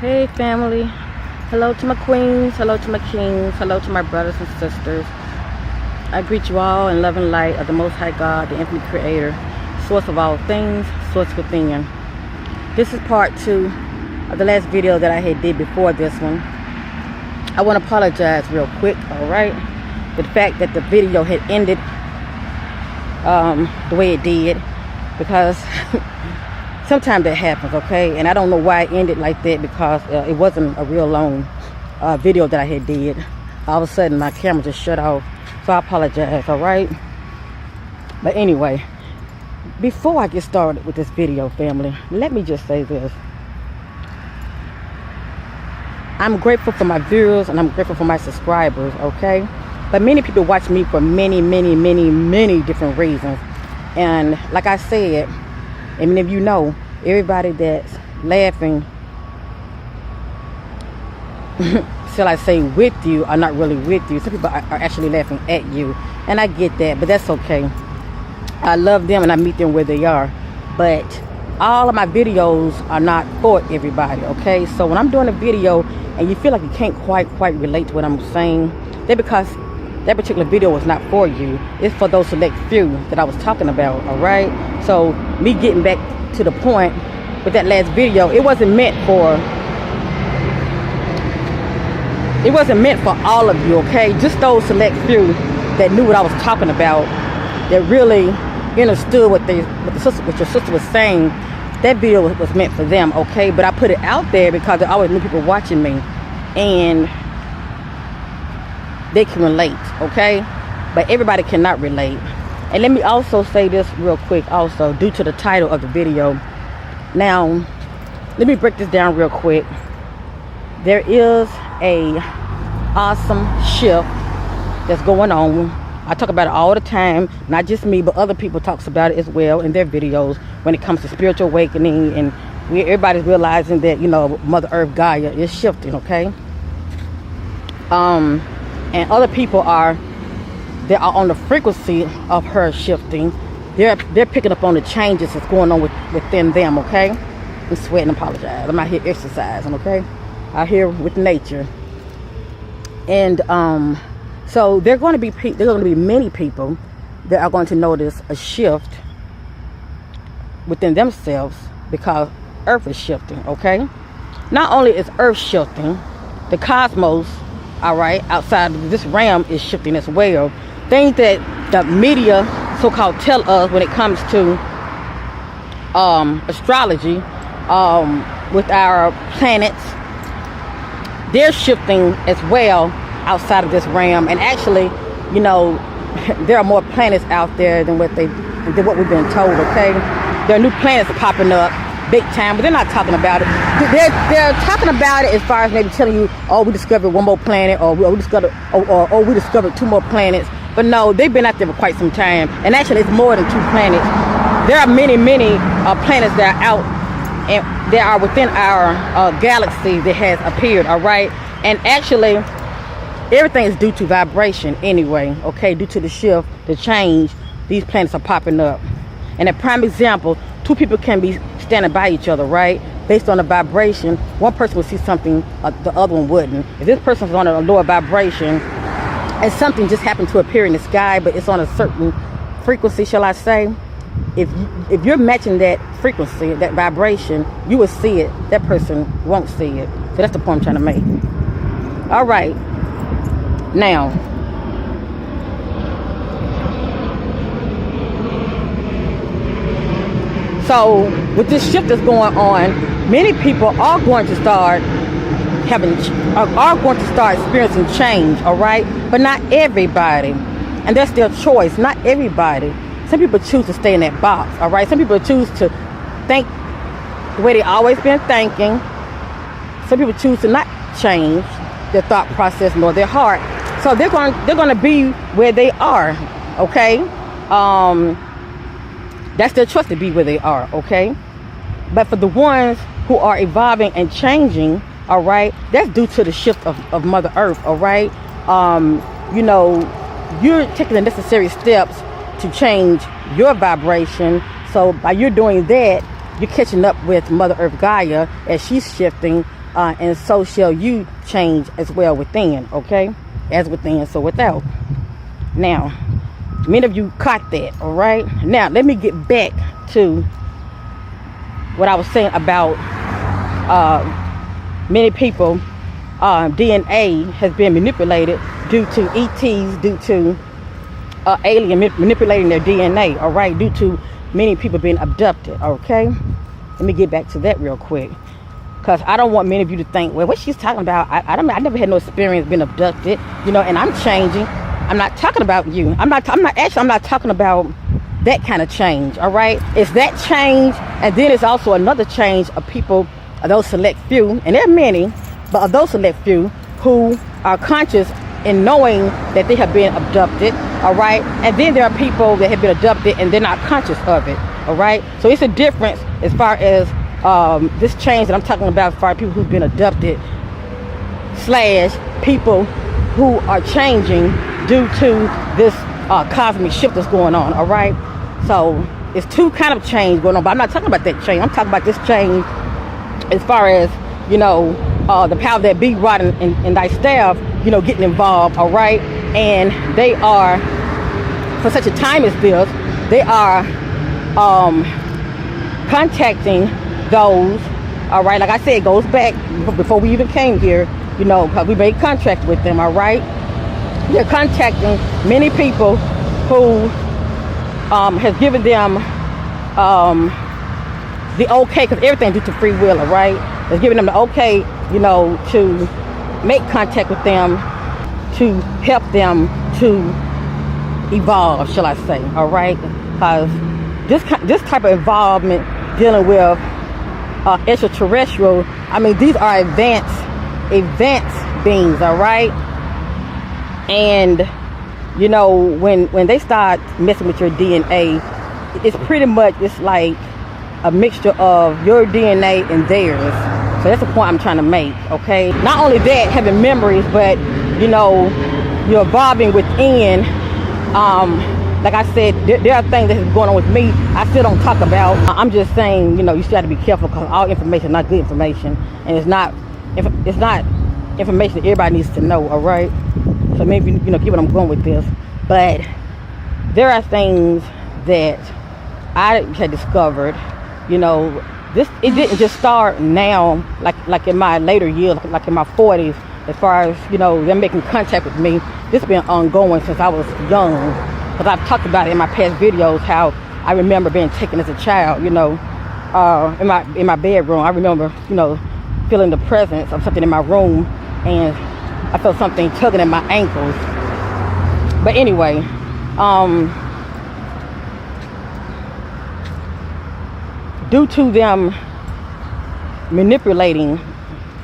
Hey family, hello to my queens, hello to my kings, hello to my brothers and sisters. I greet you all in love and light of the Most High God, the infinite creator, source of all things, source within. This is part 2 of the last video that I had did before this one. I want to apologize real quick, alright, for the fact that the video had ended the way it did, because sometimes that happens, okay? And I don't know why it ended like that, because it wasn't a real long video that I had did. All of a sudden my camera just shut off, so I apologize, alright? But anyway, before I get started with this video, family, let me just say this. I'm grateful for my viewers and I'm grateful for my subscribers, okay? But many people watch me for many different reasons. And like I said, and many of you know, everybody that's laughing, shall I say, with you, are not really with you. Some people are actually laughing at you. And I get that, but that's okay. I love them and I meet them where they are. But all of my videos are not for everybody, okay? So when I'm doing a video and you feel like you can't quite relate to what I'm saying, that's because that particular video was not for you. It's for those select few that I was talking about, all right? So me getting back to the point with that last video, it wasn't meant for all of you, okay? Just those select few that knew what I was talking about, that really understood what your sister was saying. That video was meant for them, okay? But I put it out there because there always new people watching me, and they can relate, okay? But everybody cannot relate. And let me also say this real quick also, due to the title of the video. Now, let me break this down real quick. There is a awesome shift that's going on. I talk about it all the time, not just me, but other people talks about it as well in their videos when it comes to spiritual awakening, and everybody's realizing that, you know, Mother Earth Gaia is shifting, okay? And other people are on the frequency of her shifting. They're picking up on the changes that's going on within them, okay? I'm sweating, apologize. I'm out here exercising, okay? Out here with nature. And so there are going to be many people that are going to notice a shift within themselves because Earth is shifting, okay? Not only is Earth shifting, the cosmos, all right, outside of this realm is shifting as well. Things that the media so-called tell us when it comes to astrology, with our planets, they're shifting as well outside of this realm. And actually, you know, there are more planets out there than what we've been told, okay? There are new planets popping up big time, but they're not talking about it. They're talking about it as far as maybe telling you, oh, we discovered one more planet, or we discovered 2 more planets. But no, they've been out there for quite some time, and actually it's more than 2 planets. There are many planets that are out and that are within our galaxy that has appeared, all right? And actually everything is due to vibration anyway, okay? Due to the shift, the change, these planets are popping up. And a prime example, 2 people can be standing by each other, right? Based on the vibration, one person will see something the other one wouldn't. If this person's on a lower vibration and something just happened to appear in the sky, but it's on a certain frequency, shall I say, if you're matching that frequency, that vibration, you will see it. That person won't see it. So that's the point I'm trying to make. All right. Now, so with this shift that's going on, many people are going to start experiencing change, all right? But not everybody, and that's their choice. Not everybody. Some people choose to stay in that box, all right? Some people choose to think the way they always been thinking. Some people choose to not change their thought process nor their heart. So they're going to be where they are, okay? That's their choice to be where they are, okay? But for the ones who are evolving and changing, all right, that's due to the shift of Mother Earth, all right? You know, you're taking the necessary steps to change your vibration. So by you doing that, you're catching up with Mother Earth Gaia as she's shifting and so shall you change as well within, okay? As within, so without. Now, many of you caught that, all right? Now, let me get back to what I was saying about many people, DNA has been manipulated due to ETs, due to alien manipulating their DNA, all right? Due to many people being abducted, okay? Let me get back to that real quick, because I don't want many of you to think, well, what she's talking about, I never had no experience being abducted, you know, and I'm changing. I'm not talking about you. I'm not talking about that kind of change, all right? It's that change, and then it's also another change of people, of those select few, and there are many, but of those select few who are conscious in knowing that they have been abducted, all right? And then there are people that have been abducted and they're not conscious of it, all right? So it's a difference as far as this change that I'm talking about, as far as people who've been abducted / people who are changing due to this cosmic shift that's going on, all right? So it's two kind of change going on, but I'm not talking about that change. I'm talking about this change as far as, you know, the power that be right in thy staff, you know, getting involved, all right? And they are, for such a time as this, they are contacting those, all right? Like I said, it goes back before we even came here, you know, because we made contracts with them, all right? They're contacting many people who has given them the okay, because everything due to free will, all right? It's giving them the okay, you know, to make contact with them, to help them to evolve, shall I say, all right? Because this type of involvement dealing with extraterrestrial, I mean, these are advanced beings, all right? And, you know, when they start messing with your DNA, it's pretty much, it's like a mixture of your DNA and theirs. So that's the point I'm trying to make, okay? Not only that, having memories, but, you know, you're evolving within. Like I said, there are things that's going on with me I still don't talk about. I'm just saying, you know, you still have to be careful, because all information is not good information, and it's not information that everybody needs to know, all right? So maybe, you know, get what I'm going with this. But there are things that I had discovered, you know, it didn't just start now, like in my later years, like in my 40s, as far as, you know, them making contact with me. This has been ongoing since I was young, because I've talked about it in my past videos, how I remember being taken as a child, you know, in my bedroom. I remember, you know, feeling the presence of something in my room, and I felt something tugging at my ankles. But anyway, due to them manipulating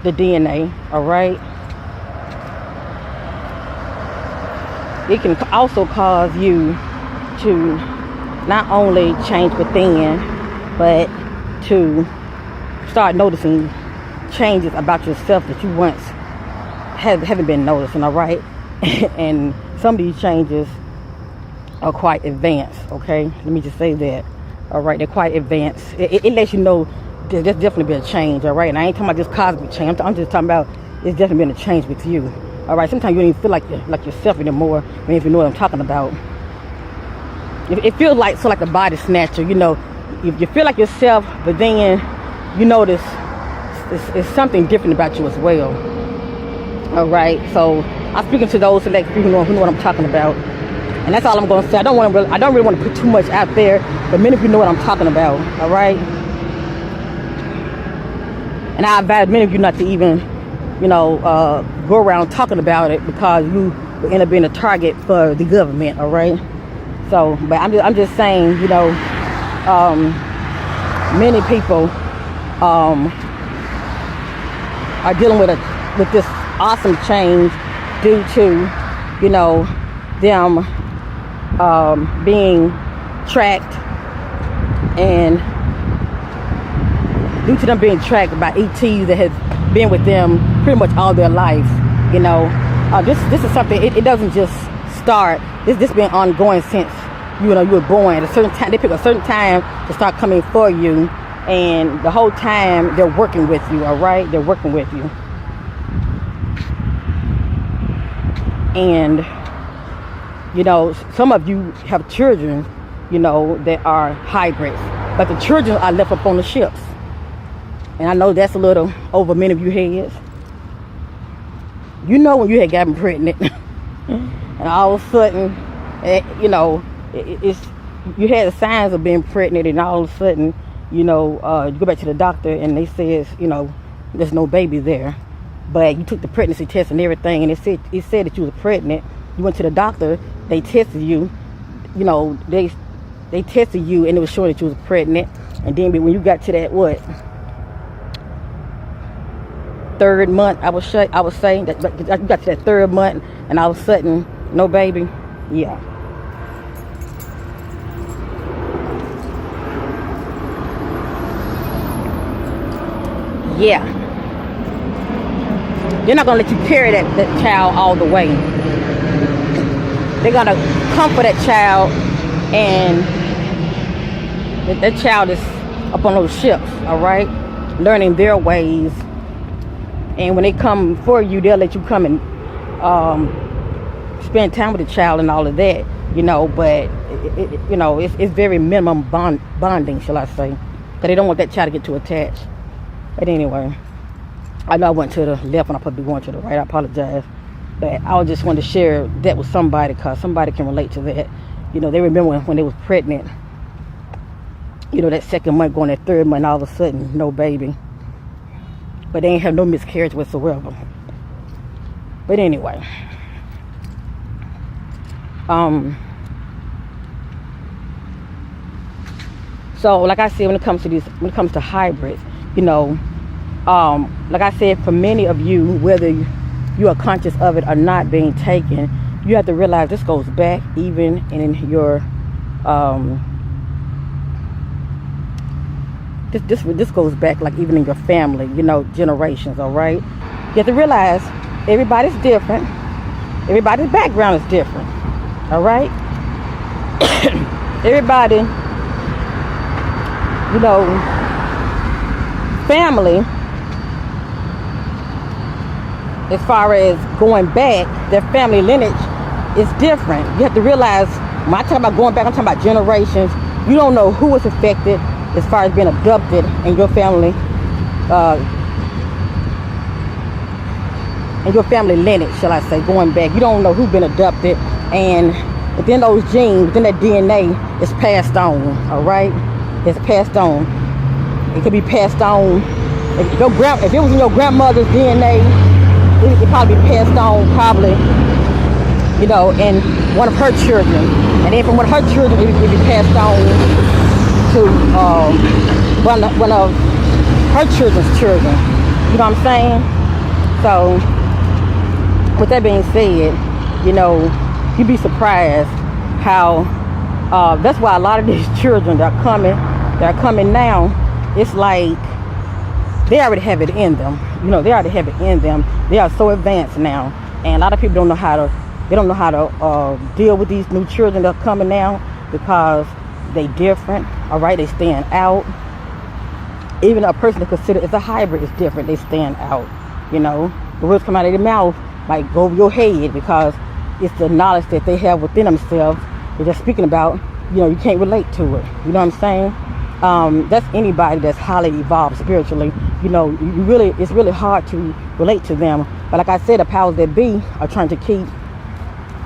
the DNA, all right, it can also cause you to not only change within, but to start noticing changes about yourself that you once haven't been noticing, all right? And some of these changes are quite advanced, okay? Let me just say that. All right, they're quite advanced. It lets you know there's definitely been a change, all right? And I ain't talking about just cosmic change. I'm just talking about it's definitely been a change with you, all right? Sometimes you don't even feel like yourself anymore, if you know what I'm talking about. It feels like a body snatcher, you know. You feel like yourself, but then you notice it's something different about you as well, all right? So I'm speaking to those select people who know what I'm talking about. And that's all I'm going to say. I don't really want to put too much out there, but many of you know what I'm talking about, all right? And I advise many of you not to even, you know, go around talking about it, because you will end up being a target for the government, all right? So, but I'm just saying, you know, many people are dealing with this awesome change due to, you know, them being tracked, and due to them being tracked by ETs that have been with them pretty much all their life, you know. This is something, it doesn't just start. This been ongoing since, you know, you were born. At a certain time, they pick a certain time to start coming for you, And the whole time they're working with you, all right? They're working with you. And, you know, some of you have children, you know, that are hybrids. But the children are left up on the ships. And I know that's a little over many of you heads. You know when you had gotten pregnant. And all of a sudden, you know, you had the signs of being pregnant, and all of a sudden, you know, you go back to the doctor and they says, you know, there's no baby there. But you took the pregnancy test and everything, and it said that you was pregnant. You went to the doctor, they tested you, you know, they tested you, and it was showing that you was pregnant. And then when you got to that, what, third month, I was saying that you got to that third month, and all of a sudden, no baby. Yeah. Yeah. They're not gonna let you carry that child all the way. They're gonna comfort that child, and that child is up on those ships, all right, learning their ways. And when they come for you, they'll let you come and spend time with the child and all of that, you know. But you know, it's very minimum bonding, shall I say, because they don't want that child to get too attached. But anyway, I know I went to the left when I probably going to the right. I apologize, but I just wanted to share that with somebody, because somebody can relate to that. You know, they remember when they was pregnant. You know, that second month going that third month, all of a sudden no baby, but they ain't have no miscarriage whatsoever. But anyway, so like I said, when it comes to hybrids, you know, like I said, for many of you, whether you are conscious of it or not being taken, you have to realize this goes back even in your this goes back like even in your family, you know, generations, all right? You have to realize everybody's different. Everybody's background is different, all right? Everybody, you know, family, as far as going back, their family lineage is different. You have to realize, when I talk about going back, I'm talking about generations. You don't know who was affected as far as being abducted in your family, lineage, shall I say, going back. You don't know who's been abducted, and within those genes, within that DNA, is passed on, all right? It's passed on. It could be passed on. If it was in your grandmother's DNA, it could probably be passed on, probably, you know, in one of her children. And then from one of her children, it would be passed on to one of her children's children. You know what I'm saying? So, with that being said, you know, you'd be surprised how that's why a lot of these children that are coming now, it's like they already have it in them. You know, they already have it in them. They are so advanced now, and a lot of people don't know how to deal with these new children that are coming now, because they different, all right? They stand out. Even a person that considered as a hybrid is different. They stand out, you know. The words come out of their mouth might go over your head, because it's the knowledge that they have within themselves. They're just speaking about, you know, you can't relate to it. You know what I'm saying? That's anybody that's highly evolved spiritually. You know, it's really hard to relate to them. But like I said, the powers that be are trying to keep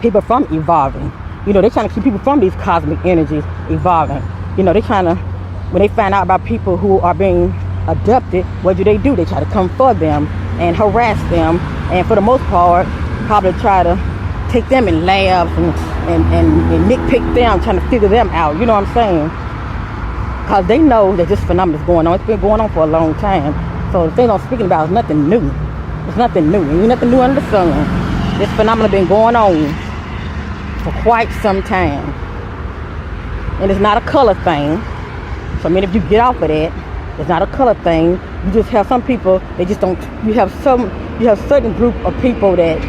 people from evolving. You know, they're trying to keep people from these cosmic energies evolving. You know, they're trying to, when they find out about people who are being abducted, what do? They try to come for them and harass them, and for the most part, probably try to take them in labs and nitpick them, trying to figure them out. You know what I'm saying? Because they know that this phenomenon is going on. It's been going on for a long time. So the thing I'm speaking about is nothing new. It's nothing new. Ain't nothing new under the sun. This phenomenon been going on for quite some time, and it's not a color thing. So many of you get off of that. It's not a color thing. You just have some people, they just don't. You have certain group of people that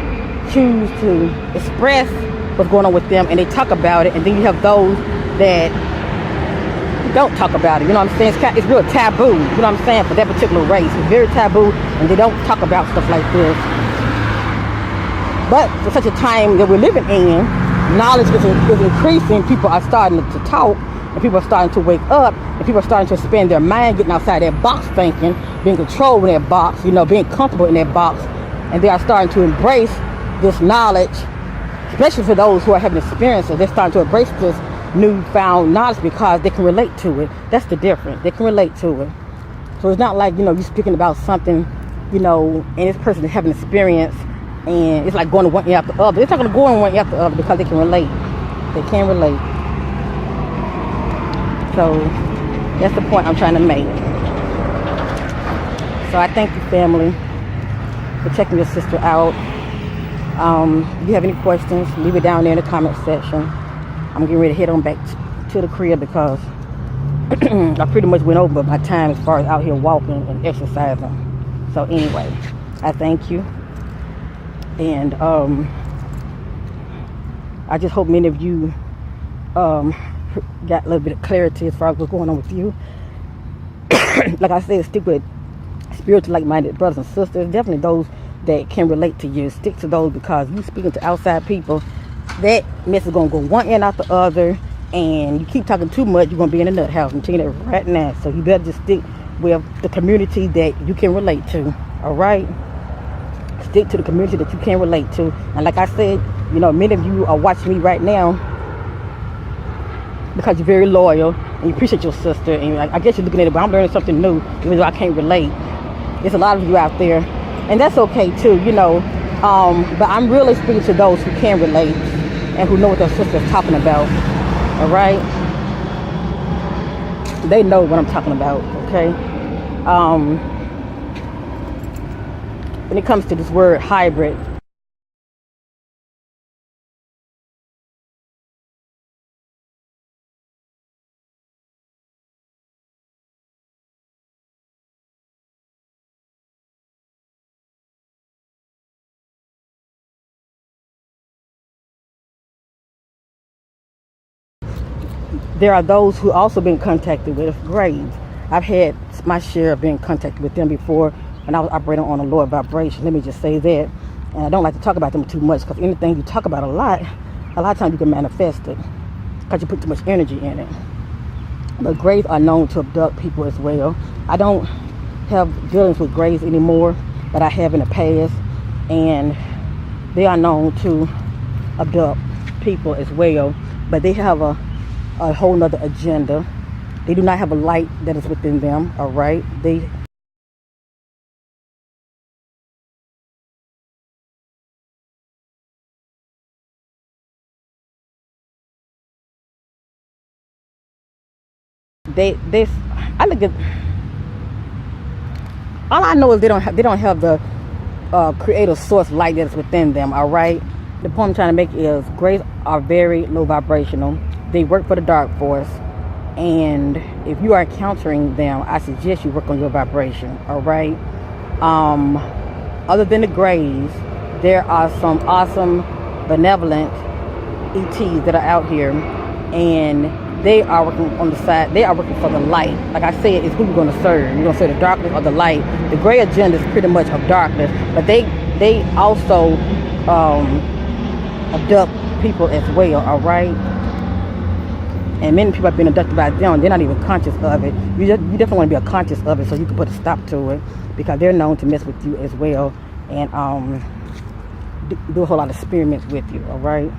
choose to express what's going on with them, and they talk about it. And then you have those that don't talk about it. You know what I'm saying? It's real taboo. You know what I'm saying? For that particular race, it's very taboo, and they don't talk about stuff like this. But for such a time that we're living in, knowledge is increasing. People are starting to talk, and people are starting to wake up, and people are starting to expand their mind, getting outside their box thinking, being controlled in their box, you know, being comfortable in their box, and they are starting to embrace this knowledge, especially for those who are having experiences. They're starting to embrace this newfound knowledge because they can relate to it. That's the difference. They can relate to it. So it's not like, you know, you're speaking about something, you know, and this person is having experience, and it's like going to one ear after the other. It's not going to go in one ear after the other because they can relate. They can relate. So that's the point I'm trying to make. So I thank you, family, for checking your sister out. If you have any questions, leave it down there in the comment section. I'm getting ready to head on back to the crib because I pretty much went over my time as far as out here walking and exercising. So anyway, I thank you. And I just hope many of you got a little bit of clarity as far as what's going on with you. Like I said, stick with spiritual like-minded brothers and sisters. Definitely those that can relate to you. Stick to those, because you speaking to outside people, that mess is going to go one end out the other, and you keep talking too much, you're going to be in a nut house. I'm telling you that right now. So you better just stick with the community that you can relate to. All right? Stick to the community that you can relate to. And like I said, you know, many of you are watching me right now because you're very loyal and you appreciate your sister, and I guess you're looking at it, but I'm learning something new, even though I can't relate. There's a lot of you out there, and that's okay too, you know. But I'm really speaking to those who can relate and who know what their sister is talking about. All right? They know what I'm talking about. Okay? When it comes to this word hybrid, there are those who also been contacted with graves. I've had my share of being contacted with them before when I was operating on a lower vibration. Let me just say that. And I don't like to talk about them too much, because anything you talk about a lot of times you can manifest it because you put too much energy in it. But graves are known to abduct people as well. I don't have dealings with graves anymore, but I have in the past, and they are known to abduct people as well. But they have a whole nother agenda. They do not have a light that is within them. All right, they I look at, all I know is they don't have the creative source light that is within them. All right, the point I'm trying to make is graves are very low vibrational. They work for the dark force, and if you are encountering them, I suggest you work on your vibration. All right. Other than the graves, there are some awesome benevolent ETs that are out here, and they are working on the side. They are working for the light. Like I said, it's who you're going to serve. You're going to serve the darkness or the light. The gray agenda is pretty much of darkness, but they also abduct people as well. All right. And many people have been abducted by them. They're not even conscious of it. You definitely want to be conscious of it so you can put a stop to it, because they're known to mess with you as well, and do a whole lot of experiments with you. All right.